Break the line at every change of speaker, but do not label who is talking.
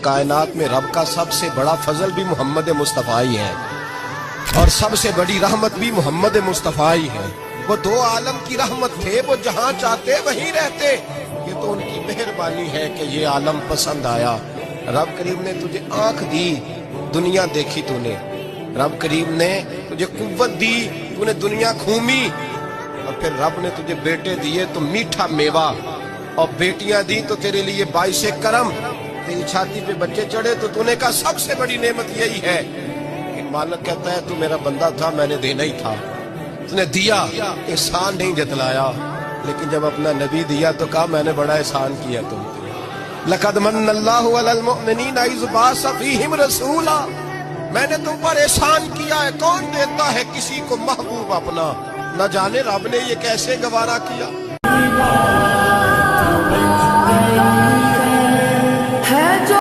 कायनात में रब का सबसे बड़ा फजल भी मोहम्मद मुस्तफ़ा ही है और सबसे बड़ी रहमत भी मोहम्मद मुस्तफ़ा ही है। वो दो आलम की रहमत थे, वो जहां चाहते वहीं रहते। ये तो उनकी मेहरबानी है कि ये आलम पसंद आया। रब करीम ने तुझे आंख दी, दुनिया देखी तूने। रब करीम ने तुझे कुव्वत दी, तूने दुनिया घूमी। और फिर रब ने तुझे बेटे दिए तो मीठा मेवा, और बेटियां दी तो तेरे लिए बाइसे करम। तेरी छाती पे बच्चे चढ़े तो तूने कहा सबसे बड़ी नेमत यही है। कि मालिक कहता है तू मेरा बंदा था, मैंने देना ही था, तूने दिया, एहसान नहीं जतलाया। लेकिन जब अपना नबी दिया तो कहा मैंने बड़ा एहसान किया तुम पे। लक़द मन्नल्लाहु अलल मुअमिनीना इज़ बअसा फ़ीहिम रसूला। मैंने तुम पर एहसान किया है। कौन देता है किसी को महबूब अपना? न जाने रब ने ये कैसे गवारा किया।